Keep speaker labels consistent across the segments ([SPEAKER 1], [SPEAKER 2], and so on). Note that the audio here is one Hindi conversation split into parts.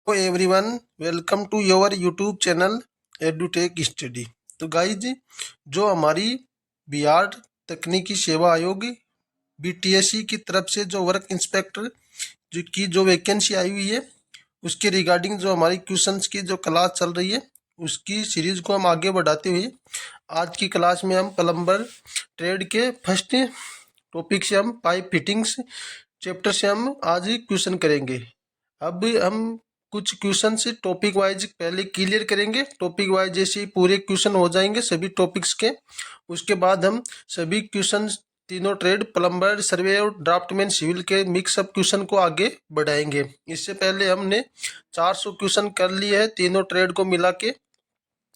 [SPEAKER 1] Hello everyone, welcome to your YouTube channel Edutech study. तो गाइज, जो हमारी बिहार तकनीकी सेवा आयोग बीटीएससी की तरफ से जो वर्क इंस्पेक्टर जो वैकेंसी आई हुई है, उसके रिगार्डिंग जो हमारी क्वेश्चंस की जो क्लास चल रही है, उसकी सीरीज को हम आगे बढ़ाते हुए आज की क्लास में हम प्लम्बर ट्रेड के फर्स्ट टॉपिक से हम पाइप फिटिंग्स चैप्टर से हम आज क्वेश्चन करेंगे। अब हम कुछ क्वेश्चन से टॉपिक वाइज पहले क्लियर करेंगे। टॉपिक वाइज जैसे ही पूरे क्वेश्चन हो जाएंगे सभी टॉपिक्स के, उसके बाद हम सभी क्वेश्चन तीनों ट्रेड प्लम्बर, सर्वे और ड्राफ्टमैन सिविल के मिक्सअप क्वेश्चन को आगे बढ़ाएंगे। इससे पहले हमने 400 क्वेश्चन कर लिए हैं तीनों ट्रेड को मिला के।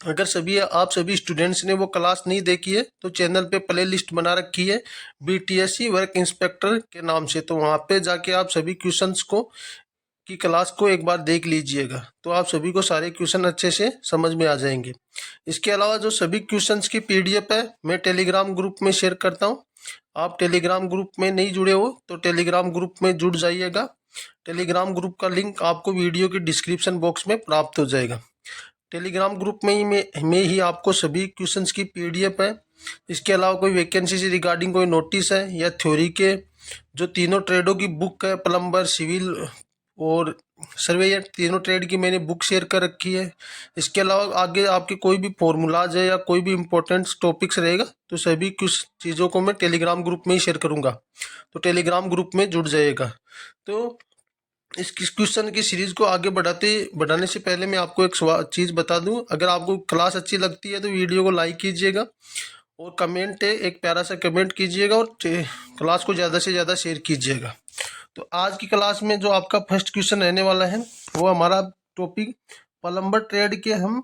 [SPEAKER 1] अगर सभी स्टूडेंट्स ने वो क्लास नहीं देखी है तो चैनल पे प्ले लिस्ट बना रखी है बीटीएससी वर्क इंस्पेक्टर के नाम से, तो वहाँ पे जाके आप सभी क्वेश्चंस की क्लास को एक बार देख लीजिएगा, तो आप सभी को सारे क्वेश्चन अच्छे से समझ में आ जाएंगे। इसके अलावा जो सभी क्वेश्चंस की पीडीएफ है मैं टेलीग्राम ग्रुप में शेयर करता हूँ। आप टेलीग्राम ग्रुप में नहीं जुड़े हो तो टेलीग्राम ग्रुप में जुड़ जाइएगा। टेलीग्राम ग्रुप का लिंक आपको वीडियो के डिस्क्रिप्शन बॉक्स में प्राप्त हो जाएगा। टेलीग्राम ग्रुप में ही आपको सभी क्वेश्चंस की पीडीएफ है। इसके अलावा कोई वैकेंसी से रिगार्डिंग कोई नोटिस है या थ्योरी के जो तीनों ट्रेडों की बुक है, प्लम्बर, सिविल और सर्वेयर, तीनों ट्रेड की मैंने बुक शेयर कर रखी है। इसके अलावा आगे आपके कोई भी फॉर्मूलाज है या कोई भी इंपॉर्टेंट टॉपिक्स रहेगा तो सभी कुछ चीज़ों को मैं टेलीग्राम ग्रुप में ही शेयर करूँगा, तो टेलीग्राम ग्रुप में जुड़ जाएगा। तो इस क्वेश्चन की सीरीज को आगे बढ़ाने से पहले मैं आपको एक चीज़ बता दूं। अगर आपको क्लास अच्छी लगती है तो वीडियो को लाइक कीजिएगा और कमेंट एक प्यारा सा कमेंट कीजिएगा और क्लास को ज़्यादा से ज़्यादा शेयर कीजिएगा। तो आज की क्लास में जो आपका फर्स्ट क्वेश्चन रहने वाला है वो हमारा टॉपिक प्लम्बर ट्रेड के हम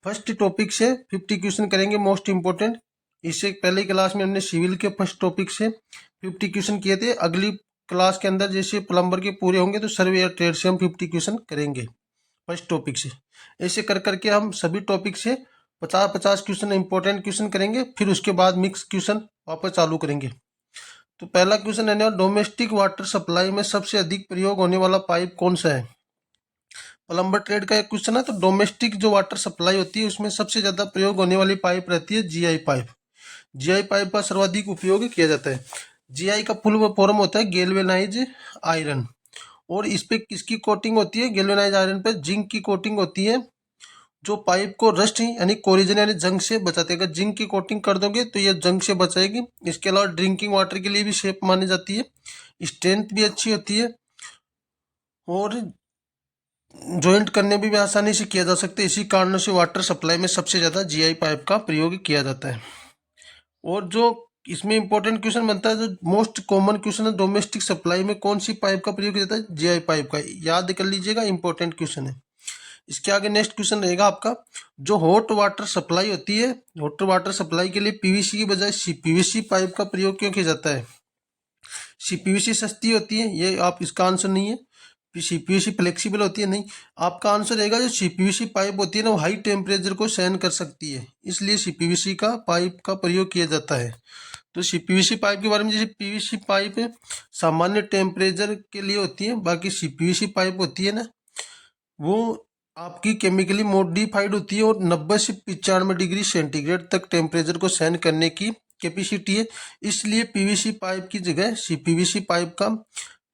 [SPEAKER 1] फर्स्ट टॉपिक से 50 क्वेश्चन करेंगे मोस्ट इम्पोर्टेंट। इससे पहले क्लास में हमने सिविल के फर्स्ट टॉपिक से 50 क्वेश्चन किए थे। अगली क्लास के अंदर जैसे प्लम्बर के पूरे होंगे तो सर्वे या ट्रेड से हम 50 क्वेश्चन करेंगे फर्स्ट टॉपिक से। ऐसे कर करके हम सभी टॉपिक से 50-50 क्वेश्चन इंपॉर्टेंट क्वेश्चन करेंगे, फिर उसके बाद मिक्स क्वेश्चन वापस चालू करेंगे। तो पहला क्वेश्चन है, डोमेस्टिक वाटर सप्लाई में सबसे अधिक प्रयोग होने वाला पाइप कौन सा है? प्लम्बर ट्रेड का एक क्वेश्चन है। तो डोमेस्टिक जो वाटर सप्लाई होती है उसमें सबसे ज्यादा प्रयोग होने वाली पाइप रहती है जीआई पाइप। जीआई पाइप का सर्वाधिक उपयोग किया जाता है। जीआई का फुल फॉर्म होता है गैल्वेनाइज आयरन, और इस पे किसकी कोटिंग होती है? गैल्वेनाइज आयरन पे जिंक की कोटिंग होती है, जो पाइप को रस्ट यानी कोरिजन यानी जंग से बचाते हैं। अगर जिंक की कोटिंग कर दोगे तो ये जंग से बचाएगी। इसके अलावा ड्रिंकिंग वाटर के लिए भी सेफ मानी जाती है, स्ट्रेंथ भी अच्छी होती है और जॉइंट करने में भी आसानी से किया जा सकता है। इसी कारण से वाटर सप्लाई में सबसे ज़्यादा जीआई पाइप का प्रयोग किया जाता है। और जो इसमें इंपॉर्टेंट क्वेश्चन बनता है, जो मोस्ट कॉमन क्वेश्चन है, डोमेस्टिक सप्लाई में कौन सी पाइप का प्रयोग किया जाता है? जीआई पाइप का। याद कर लीजिएगा, इंपॉर्टेंट क्वेश्चन है। इसके आगे नेक्स्ट क्वेश्चन रहेगा आपका, जो हॉट वाटर सप्लाई होती है, हॉट वाटर सप्लाई के लिए पीवीसी की बजाय सीपीवीसी पाइप का प्रयोग क्यों किया जाता है? सीपीवीसी सस्ती होती है, ये आप इसका आंसर नहीं है। सीपीवीसी फ्लेक्सिबल होती है, नहीं। आपका आंसर रहेगा जो सीपीवीसी पाइप होती है ना, वो हाई टेम्परेचर को सहन कर सकती है, इसलिए सीपीवीसी का पाइप का प्रयोग किया जाता है। तो सीपीवीसी पाइप के बारे में, जैसे पीवीसी पाइप सामान्य टेम्परेचर के लिए होती है, बाकी सीपीवीसी पाइप होती है ना, वो आपकी केमिकली मॉडिफाइड होती है और 90 से 95 डिग्री सेंटीग्रेड तक टेम्परेचर को सहन करने की कैपेसिटी है। इसलिए पीवीसी पाइप की जगह सीपीवीसी पाइप का,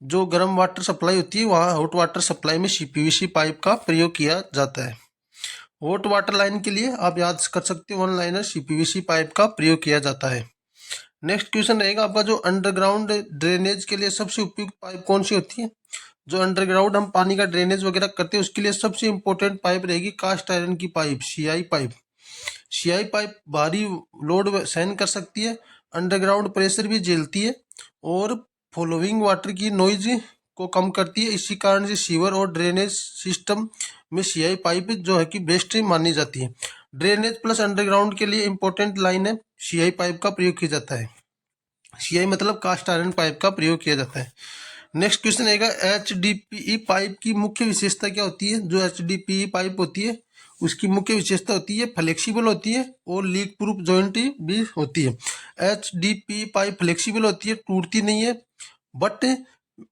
[SPEAKER 1] जो गर्म वाटर सप्लाई होती है वहाँ हॉट वाटर सप्लाई में सीपीवीसी पाइप का प्रयोग किया जाता है। हॉट वाटर लाइन के लिए आप याद कर सकते हो, वन लाइनर सीपीवीसी पाइप का प्रयोग किया जाता है। नेक्स्ट क्वेश्चन रहेगा आपका, जो अंडरग्राउंड ड्रेनेज के लिए सबसे उपयुक्त पाइप कौन सी होती है? जो अंडरग्राउंड हम पानी का ड्रेनेज वगैरह करते हैं उसके लिए सबसे इंपॉर्टेंट पाइप रहेगी कास्ट आयरन की pipe, CI pipe. CI pipe भारी लोड सहन कर सकती है, अंडरग्राउंड प्रेशर भी झेलती है और फॉलोइंग वाटर की नॉइज को कम करती है। इसी कारण से सीवर और ड्रेनेज सिस्टम में सीआई पाइप जो है कि बेस्ट मानी जाती है। ड्रेनेज प्लस अंडरग्राउंड के लिए इंपॉर्टेंट लाइन है, सीआई पाइप का प्रयोग किया जाता है। सीआई मतलब कास्ट आयरन पाइप का प्रयोग किया जाता है। नेक्स्ट क्वेश्चन आएगा, एचडीपीई पाइप की मुख्य विशेषता क्या होती है? जो एचडीपीई पाइप होती है उसकी मुख्य विशेषता होती है फ्लेक्सिबल होती है और लीक प्रूफ जॉइंट भी होती है। एचडीपीई पाइप फ्लेक्सिबल होती है, टूटती नहीं है, बट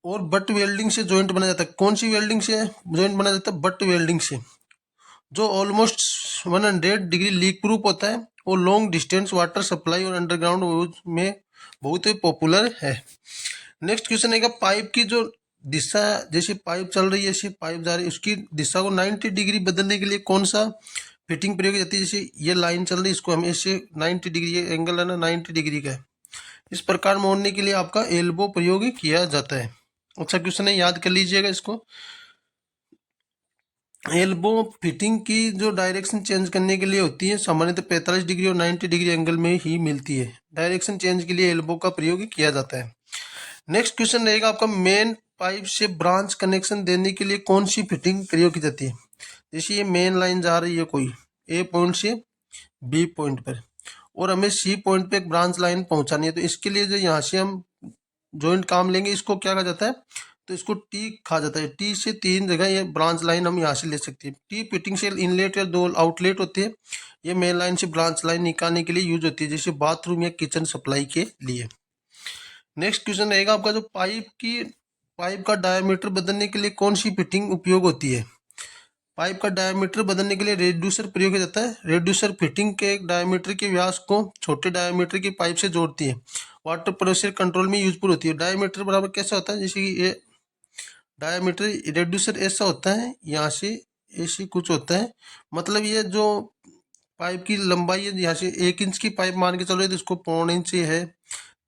[SPEAKER 1] और बट वेल्डिंग से जॉइंट बना जाता है। कौन सी वेल्डिंग से जॉइंट बना जाता है? बट वेल्डिंग से, जो ऑलमोस्ट 100 डिग्री लीक प्रूफ होता है और लॉन्ग डिस्टेंस वाटर सप्लाई और अंडरग्राउंड यूज में बहुत ही पॉपुलर है। नेक्स्ट क्वेश्चन है पाइप की जो दिशा, जैसे पाइप चल रही है, ऐसी पाइप जा रही है, उसकी दिशा को 90 डिग्री बदलने के लिए कौन सा फिटिंग प्रयोग की जाती है? जैसे ये लाइन चल रही है, इसको हम ऐसे 90 डिग्री, ये एंगल है ना 90 डिग्री का है, इस प्रकार मोड़ने के लिए आपका एल्बो प्रयोग किया जाता है। अच्छा क्वेश्चन है, याद कर लीजिएगा इसको। एल्बो फिटिंग की जो डायरेक्शन चेंज करने के लिए होती है, सामान्यतः 45 डिग्री और 90 डिग्री एंगल में ही मिलती है। डायरेक्शन चेंज के लिए एल्बो का प्रयोग किया जाता है। नेक्स्ट क्वेश्चन रहेगा आपका, मेन पाइप से ब्रांच कनेक्शन देने के लिए कौन सी फिटिंग प्रयोग की जाती है? जैसे ये मेन लाइन जा रही है कोई ए पॉइंट से बी पॉइंट पर, और हमें सी पॉइंट पे एक ब्रांच लाइन पहुंचानी है, तो इसके लिए जो यहाँ से हम जॉइंट काम लेंगे, इसको क्या कहा जाता है? तो इसको टी कहा जाता है। टी से 3 जगह ये ब्रांच लाइन हम यहाँ से ले सकते हैं। टी फिटिंग से इनलेट या 2 आउटलेट होते हैं, ये मेन लाइन से ब्रांच लाइन निकालने के लिए यूज होती है, जैसे बाथरूम या किचन सप्लाई के लिए। नेक्स्ट क्वेश्चन रहेगा आपका, जो पाइप का डायमीटर बदलने के लिए कौन सी फिटिंग उपयोग होती है? पाइप का डायमीटर बदलने के लिए रेड्यूसर प्रयोग किया जाता है। रेड्यूसर फिटिंग के डायमीटर के व्यास को छोटे डायमीटर की पाइप से जोड़ती है, वाटर प्रेशर कंट्रोल में यूजफुल होती है। डायमीटर बराबर कैसा होता है? जैसे कि ये डायमीटर रेड्यूसर ऐसा होता है, यहाँ से ऐसे कुछ होता है, मतलब ये जो पाइप की लंबाई है, यहाँ से 1 इंच की पाइप मान के चलो, तो इसको 1.25 इंच है,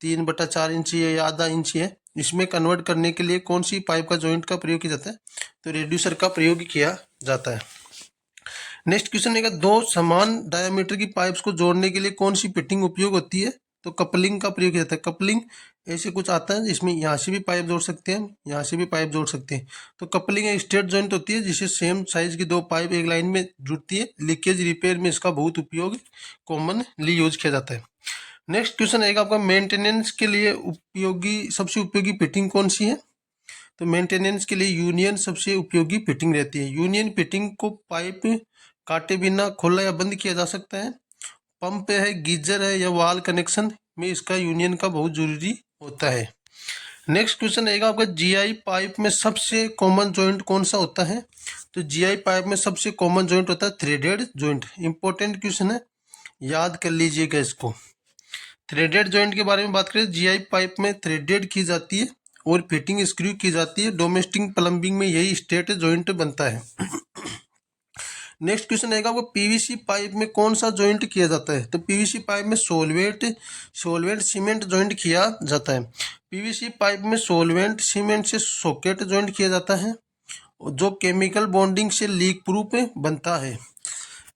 [SPEAKER 1] 3/4 इंच है या आधा इंच है, इसमें कन्वर्ट करने के लिए कौन सी पाइप का जॉइंट का प्रयोग किया जाता है? तो रेड्यूसर का प्रयोग किया जाता है। नेक्स्ट क्वेश्चन है, दो समान डायमीटर की पाइप्स को जोड़ने के लिए कौन सी फिटिंग उपयोग होती है? तो कपलिंग का प्रयोग किया जाता है। कपलिंग ऐसे कुछ आता है जिसमें यहाँ से भी पाइप जोड़ सकते हैं, यहाँ से भी पाइप जोड़ सकते हैं। तो कपलिंग एक स्ट्रेट जॉइंट होती है, जिसे सेम साइज की 2 पाइप एक लाइन में जुड़ती है। लीकेज रिपेयर में इसका बहुत उपयोग कॉमनली यूज किया जाता है। नेक्स्ट क्वेश्चन है आपका, मेंटेनेंस के लिए सबसे उपयोगी फिटिंग कौन सी है? तो मेंटेनेंस के लिए यूनियन सबसे उपयोगी फिटिंग रहती है। यूनियन फिटिंग को पाइप काटे बिना खोला या बंद किया जा सकता है। पंप है, गीजर है या वाल कनेक्शन में इसका यूनियन का बहुत जरूरी होता है। नेक्स्ट क्वेश्चन रहेगा आपका, जीआई पाइप में सबसे कॉमन जॉइंट कौन सा होता है? तो जीआई पाइप में सबसे कॉमन जॉइंट होता है थ्रेडेड जॉइंट। इंपॉर्टेंट क्वेश्चन है, याद कर लीजिएगा इसको। थ्रेडेड जॉइंट के बारे में बात करें, जीआई पाइप में थ्रेडेड की जाती है और फिटिंग स्क्रू की जाती है। डोमेस्टिक प्लम्बिंग में यही स्ट्रेट जॉइंट बनता है। नेक्स्ट क्वेश्चन रहेगा आपको, पीवीसी पाइप में कौन सा जॉइंट किया जाता है? तो पीवीसी पाइप में सोलवेंट सीमेंट जॉइंट किया जाता है। पीवीसी पाइप में सोलवेंट सीमेंट से सॉकेट जॉइंट किया जाता है, जो केमिकल बॉन्डिंग से लीक प्रूफ बनता है।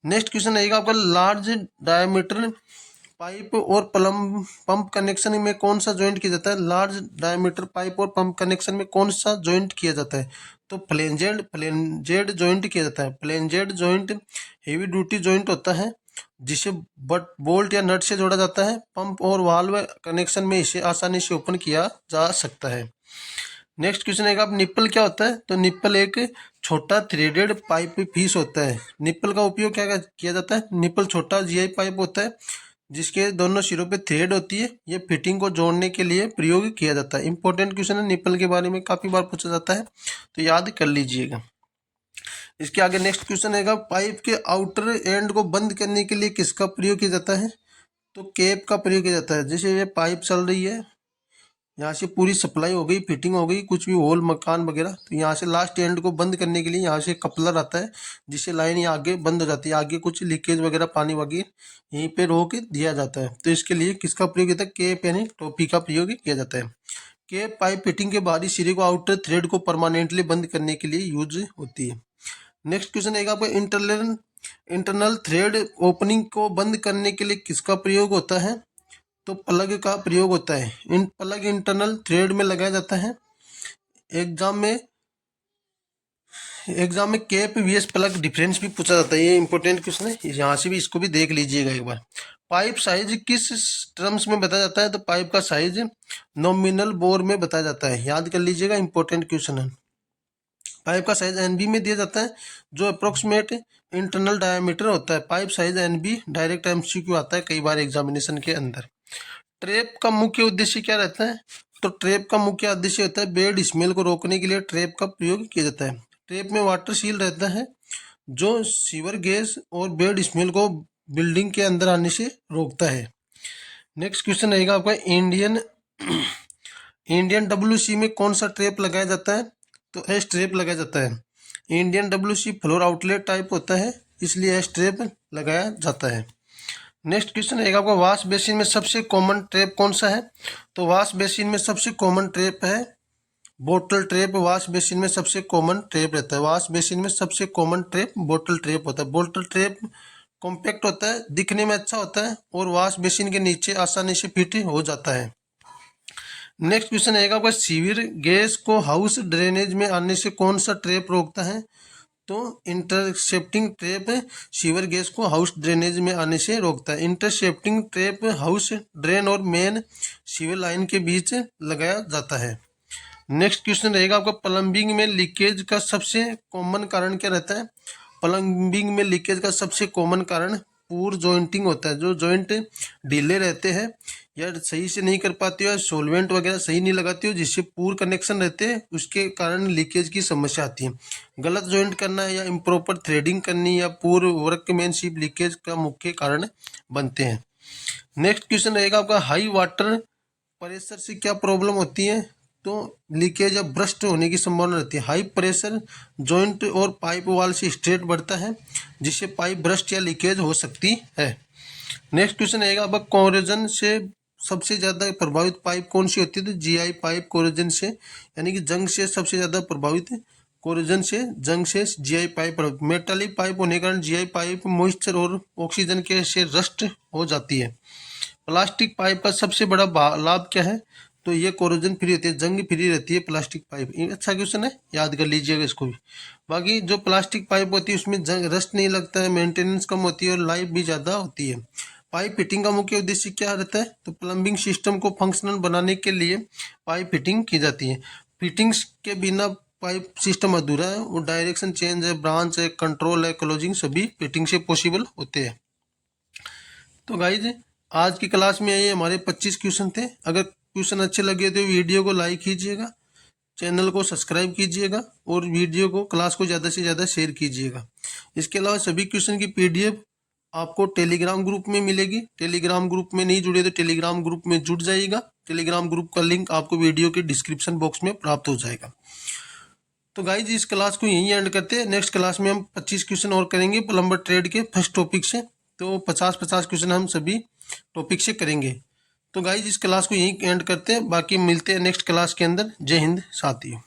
[SPEAKER 1] नेक्स्ट क्वेश्चन रहेगा आपका, लार्ज डायमीटर पाइप और पंप कनेक्शन में कौन सा जॉइंट किया जाता है? लार्ज डायमीटर पाइप और पंप कनेक्शन में कौन सा जॉइंट किया जाता है? तो फ्लेंजेड जॉइंट किया जाता है। फ्लेंजेड जॉइंट हेवी ड्यूटी जॉइंट होता है, जिसे बट बोल्ट या नट से जोड़ा जाता है। पंप और वाल्व कनेक्शन में इसे आसानी से ओपन किया जा सकता है। नेक्स्ट क्वेश्चन है, आप निप्पल क्या होता है? तो निप्पल एक छोटा थ्रेडेड पाइप पीस होता है। निप्पल का उपयोग क्या किया जाता है? निप्पल छोटा जीआई पाइप होता है, जिसके दोनों सिरों पे थ्रेड होती है। ये फिटिंग को जोड़ने के लिए प्रयोग किया जाता है। इंपॉर्टेंट क्वेश्चन है, निप्पल के बारे में काफी बार पूछा जाता है, तो याद कर लीजिएगा। इसके आगे नेक्स्ट क्वेश्चन है, पाइप के आउटर एंड को बंद करने के लिए किसका प्रयोग किया जाता है? तो कैप का प्रयोग किया जाता है। जैसे ये पाइप चल रही है, यहाँ से पूरी सप्लाई हो गई, फिटिंग हो गई, कुछ भी होल मकान वगैरह, तो यहाँ से लास्ट एंड को बंद करने के लिए यहाँ से कपलर आता है, जिससे लाइन यहाँ आगे बंद हो जाती है। आगे कुछ लीकेज वगैरह पानी वगैरह यहीं पे रोक दिया जाता है। तो इसके लिए किसका प्रयोग किया जाता है? केप यानी टोपी का प्रयोग किया जाता है। केप पाइप फिटिंग के बाहरी सिरे को, आउटर थ्रेड को परमानेंटली बंद करने के लिए यूज होती है। नेक्स्ट क्वेश्चन है आपका, इंटरनल थ्रेड ओपनिंग को बंद करने के लिए किसका प्रयोग होता है? तो प्लग का प्रयोग होता है। इन प्लग इंटरनल थ्रेड में लगाया जाता है। एग्जाम में कैप वीएस प्लग डिफरेंस भी पूछा जाता है, ये इंपॉर्टेंट क्वेश्चन है, यहाँ से भी इसको भी देख लीजिएगा एक बार। पाइप साइज किस टर्म्स में बताया जाता है? तो पाइप का साइज नॉमिनल बोर में बताया जाता है, याद कर लीजिएगा, इंपॉर्टेंट क्वेश्चन है। पाइप का साइज एनबी में दिया जाता है, जो अप्रोक्सीमेट इंटरनल डायमीटर होता है। Pipe size NB direct MCQ आता है कई बार एग्जामिनेशन के अंदर। ट्रैप का मुख्य उद्देश्य क्या रहता है? तो ट्रैप का मुख्य उद्देश्य होता है बेड स्मेल को रोकने के लिए ट्रैप का प्रयोग किया जाता है। ट्रैप में वाटर सील रहता है जो सीवर गैस और बेड स्मेल को बिल्डिंग के अंदर आने से रोकता है। नेक्स्ट क्वेश्चन रहेगा आपका इंडियन डब्ल्यूसी में कौन सा ट्रैप लगाया जाता है? तो एस ट्रैप लगाया जाता है। Indian WC floor outlet type होता है, इसलिए एस ट्रैप लगाया जाता है। नेक्स्ट क्वेश्चन रहेगा आपका वॉश बेसिन में सबसे कॉमन ट्रैप कौन सा है? तो वॉश बेसिन में सबसे कॉमन ट्रैप है बोटल ट्रैप। वॉश बेसिन में सबसे कॉमन ट्रैप रहता है। वॉश बेसिन में सबसे कॉमन ट्रैप बोटल ट्रैप होता है। बोटल ट्रैप कॉम्पैक्ट होता है, दिखने में अच्छा होता है और वॉश बेसिन के नीचे आसानी से फिट हो जाता है। नेक्स्ट क्वेश्चन रहेगा आपका सीवर गैस को हाउस ड्रेनेज में आने से कौन सा ट्रैप रोकता है? तो इंटरसेप्टिंग ट्रैप सीवर गैस को हाउस ड्रेनेज में आने से रोकता है। इंटरसेप्टिंग ट्रैप हाउस ड्रेन और मेन सीवर लाइन के बीच लगाया जाता है। नेक्स्ट क्वेश्चन रहेगा आपका प्लम्बिंग में लीकेज का सबसे कॉमन कारण क्या रहता है? प्लम्बिंग में लीकेज का सबसे कॉमन कारण पूर जॉइंटिंग होता है। जो जॉइंट ढीले रहते हैं या सही से नहीं कर पाते हो या सोलवेंट वगैरह सही नहीं लगाते हो जिससे पूर कनेक्शन रहते हैं, उसके कारण लीकेज की समस्या आती है। गलत जॉइंट करना है या इम्प्रॉपर थ्रेडिंग करनी या पूर वर्कमैनशिप लीकेज का मुख्य कारण बनते हैं। नेक्स्ट क्वेश्चन रहेगा आपका हाई वाटर प्रेशर से क्या प्रॉब्लम होती है? तो लीकेज या ब्रस्ट होने की संभावना रहती है। हाई प्रेशर जॉइंट और पाइप वाल से स्ट्रेट बढ़ता है जिससे पाइप ब्रस्ट या लीकेज हो सकती है। नेक्स्ट क्वेश्चन रहेगा अब कोरोजन से सबसे ज़्यादा प्रभावित पाइप कौन सी होती है? तो जीआई पाइप कोरोजन से यानी कि जंग से सबसे ज़्यादा प्रभावित कोरोजन से जंग से जीआई पाइप प्रभावित। मेटालिक पाइप होने के कारण जीआई पाइप मॉइस्चर और ऑक्सीजन के से रस्ट हो जाती है। प्लास्टिक पाइप का सबसे बड़ा लाभ क्या है? तो ये कोरोजन फ्री होती है, जंग फ्री रहती है प्लास्टिक पाइप। ये अच्छा क्वेश्चन है, याद कर लीजिएगा इसको भी। बाकी जो प्लास्टिक पाइप होती है उसमें जंग रस्ट नहीं लगता है, मेंटेनेंस कम होती है और लाइफ भी ज़्यादा होती है। पाइप फिटिंग का मुख्य उद्देश्य क्या रहता है? तो प्लम्बिंग सिस्टम को फंक्शनल बनाने के लिए पाइप फिटिंग की जाती है। फिटिंग्स के बिना पाइप सिस्टम अधूरा है। वो डायरेक्शन चेंज है, ब्रांच है, कंट्रोल है, क्लोजिंग सभी फिटिंग से पॉसिबल होते हैं। तो गाइज आज की क्लास में ये हमारे 25 क्वेश्चन थे। अगर क्वेश्चन अच्छे लगे तो वीडियो को लाइक कीजिएगा, चैनल को सब्सक्राइब कीजिएगा और वीडियो को क्लास को ज़्यादा से ज़्यादा शेयर कीजिएगा। इसके अलावा सभी क्वेश्चन की पीडीएफ आपको टेलीग्राम ग्रुप में मिलेगी। टेलीग्राम ग्रुप में नहीं जुड़े तो टेलीग्राम ग्रुप में जुड़ जाइएगा। टेलीग्राम ग्रुप का लिंक आपको वीडियो के डिस्क्रिप्शन बॉक्स में प्राप्त हो जाएगा। तो गाइज इस क्लास को यहीं एंड करते हैं। नेक्स्ट क्लास में हम 25 क्वेश्चन और करेंगे प्लम्बर ट्रेड के फर्स्ट टॉपिक से। तो 50-50 क्वेश्चन हम सभी टॉपिक से करेंगे। तो गाइज इस क्लास को यहीं एंड करते हैं, बाकी मिलते हैं नेक्स्ट क्लास के अंदर। जय हिंद साथियों।